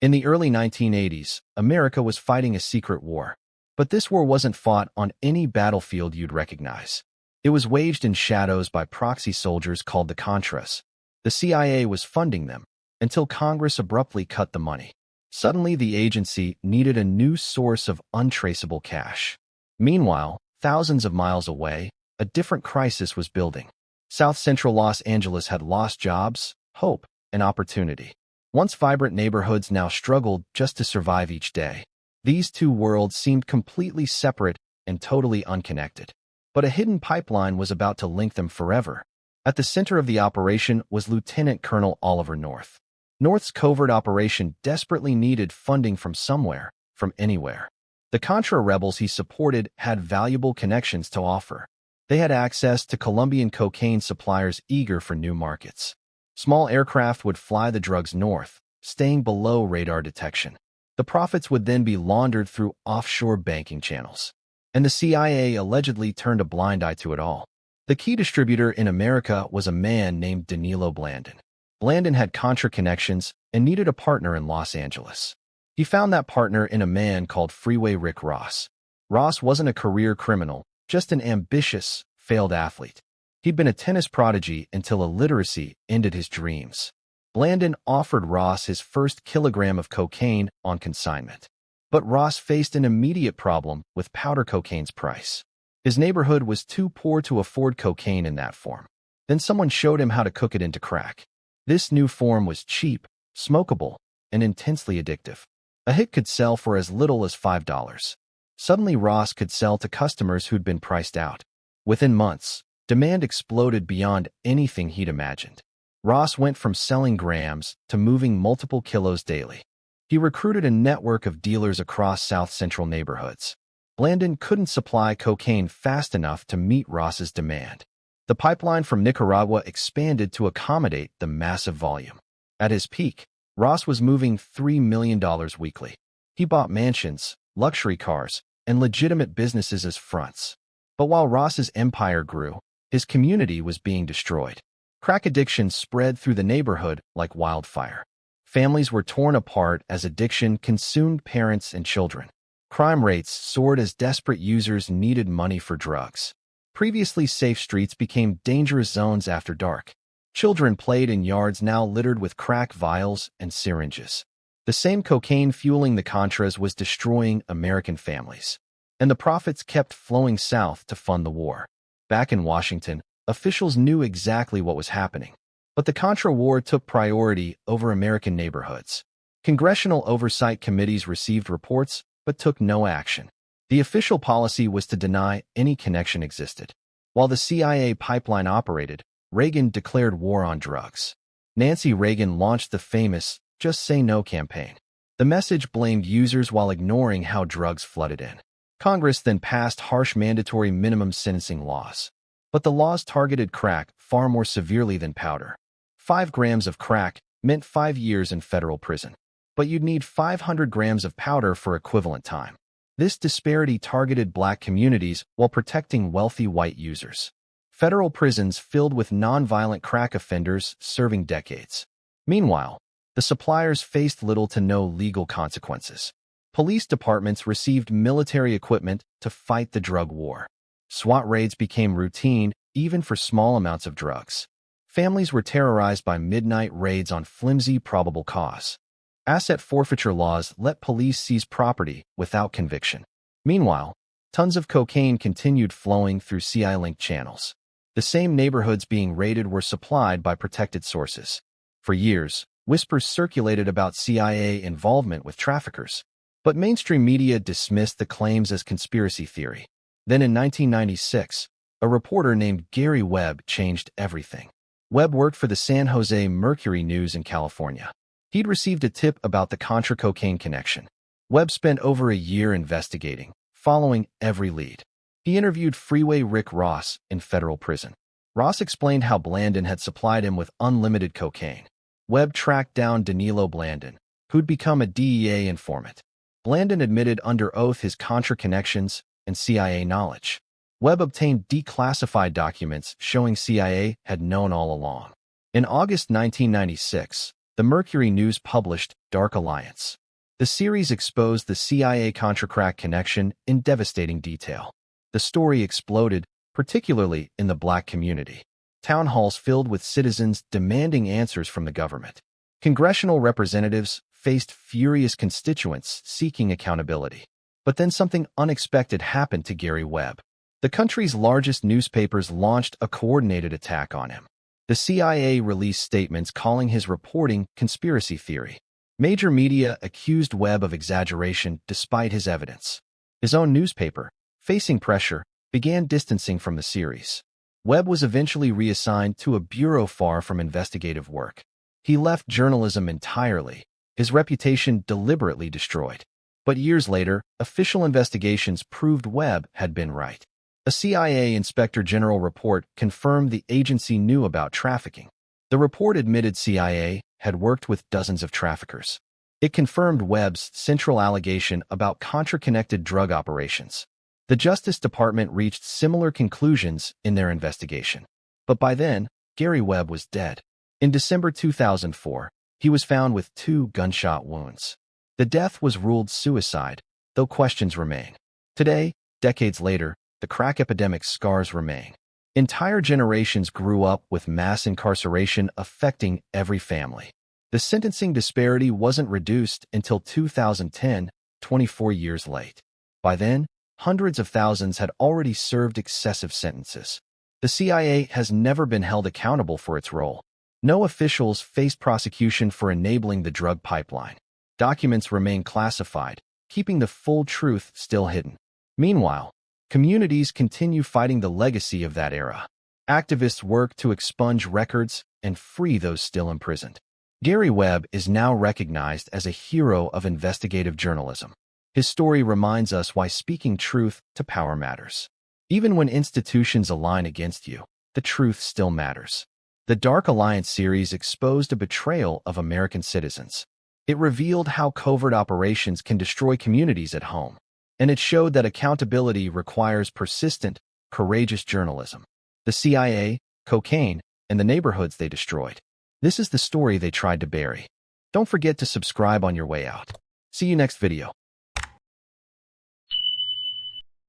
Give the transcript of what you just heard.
In the early 1980s, America was fighting a secret war. But this war wasn't fought on any battlefield you'd recognize. It was waged in shadows by proxy soldiers called the Contras. The CIA was funding them, until Congress abruptly cut the money. Suddenly, the agency needed a new source of untraceable cash. Meanwhile, thousands of miles away, a different crisis was building. South Central Los Angeles had lost jobs, hope, and opportunity. Once vibrant neighborhoods now struggled just to survive each day. These two worlds seemed completely separate and totally unconnected. But a hidden pipeline was about to link them forever. At the center of the operation was Lieutenant Colonel Oliver North. North's covert operation desperately needed funding from somewhere, from anywhere. The Contra rebels he supported had valuable connections to offer. They had access to Colombian cocaine suppliers eager for new markets. Small aircraft would fly the drugs north, staying below radar detection. The profits would then be laundered through offshore banking channels. And the CIA allegedly turned a blind eye to it all. The key distributor in America was a man named Danilo Blandin. Blandin had Contra connections and needed a partner in Los Angeles. He found that partner in a man called Freeway Rick Ross. Ross wasn't a career criminal, just an ambitious, failed athlete. He'd been a tennis prodigy until illiteracy ended his dreams. Blandin offered Ross his first kilogram of cocaine on consignment. But Ross faced an immediate problem with powder cocaine's price. His neighborhood was too poor to afford cocaine in that form. Then someone showed him how to cook it into crack. This new form was cheap, smokable, and intensely addictive. A hit could sell for as little as $5. Suddenly, Ross could sell to customers who'd been priced out. Within months, demand exploded beyond anything he'd imagined. Ross went from selling grams to moving multiple kilos daily. He recruited a network of dealers across South Central neighborhoods. Blandin couldn't supply cocaine fast enough to meet Ross's demand. The pipeline from Nicaragua expanded to accommodate the massive volume. At his peak, Ross was moving $3 million weekly. He bought mansions, luxury cars, and legitimate businesses as fronts. But while Ross's empire grew, his community was being destroyed. Crack addiction spread through the neighborhood like wildfire. Families were torn apart as addiction consumed parents and children. Crime rates soared as desperate users needed money for drugs. Previously safe streets became dangerous zones after dark. Children played in yards now littered with crack vials and syringes. The same cocaine fueling the Contras was destroying American families. And the profits kept flowing south to fund the war. Back in Washington, officials knew exactly what was happening. But the Contra War took priority over American neighborhoods. Congressional oversight committees received reports but took no action. The official policy was to deny any connection existed. While the CIA pipeline operated, Reagan declared war on drugs. Nancy Reagan launched the famous "Just Say No" campaign. The message blamed users while ignoring how drugs flooded in. Congress then passed harsh mandatory minimum sentencing laws. But the laws targeted crack far more severely than powder. 5 grams of crack meant 5 years in federal prison. But you'd need 500 grams of powder for equivalent time. This disparity targeted black communities while protecting wealthy white users. Federal prisons filled with nonviolent crack offenders serving decades. Meanwhile, the suppliers faced little to no legal consequences. Police departments received military equipment to fight the drug war. SWAT raids became routine, even for small amounts of drugs. Families were terrorized by midnight raids on flimsy probable cause. Asset forfeiture laws let police seize property without conviction. Meanwhile, tons of cocaine continued flowing through CIA-linked channels. The same neighborhoods being raided were supplied by protected sources. For years, whispers circulated about CIA involvement with traffickers. But mainstream media dismissed the claims as conspiracy theory. Then in 1996, a reporter named Gary Webb changed everything. Webb worked for the San Jose Mercury News in California. He'd received a tip about the Contra cocaine connection. Webb spent over a year investigating, following every lead. He interviewed Freeway Rick Ross in federal prison. Ross explained how Blandin had supplied him with unlimited cocaine. Webb tracked down Danilo Blandin, who'd become a DEA informant. Blandin admitted under oath his Contra connections and CIA knowledge. Webb obtained declassified documents showing CIA had known all along. In August 1996, the Mercury News published Dark Alliance. The series exposed the CIA-Contra connection in devastating detail. The story exploded, particularly in the Black community. Town halls filled with citizens demanding answers from the government. Congressional representatives faced furious constituents seeking accountability. But then something unexpected happened to Gary Webb. The country's largest newspapers launched a coordinated attack on him. The CIA released statements calling his reporting conspiracy theory. Major media accused Webb of exaggeration despite his evidence. His own newspaper, facing pressure, began distancing from the series. Webb was eventually reassigned to a bureau far from investigative work. He left journalism entirely, his reputation deliberately destroyed. But years later, official investigations proved Webb had been right. A CIA Inspector General report confirmed the agency knew about trafficking. The report admitted CIA had worked with dozens of traffickers. It confirmed Webb's central allegation about Contra-connected drug operations. The Justice Department reached similar conclusions in their investigation. But by then, Gary Webb was dead. In December 2004, he was found with 2 gunshot wounds. The death was ruled suicide, though questions remain. Today, decades later, the crack epidemic's scars remain. Entire generations grew up with mass incarceration affecting every family. The sentencing disparity wasn't reduced until 2010, 24 years late. By then, hundreds of thousands had already served excessive sentences. The CIA has never been held accountable for its role. No officials faced prosecution for enabling the drug pipeline. Documents remain classified, keeping the full truth still hidden. Meanwhile, communities continue fighting the legacy of that era. Activists work to expunge records and free those still imprisoned. Gary Webb is now recognized as a hero of investigative journalism. His story reminds us why speaking truth to power matters. Even when institutions align against you, the truth still matters. The Dark Alliance series exposed a betrayal of American citizens. It revealed how covert operations can destroy communities at home. And it showed that accountability requires persistent, courageous journalism. The CIA, cocaine, and the neighborhoods they destroyed. This is the story they tried to bury. Don't forget to subscribe on your way out. See you next video.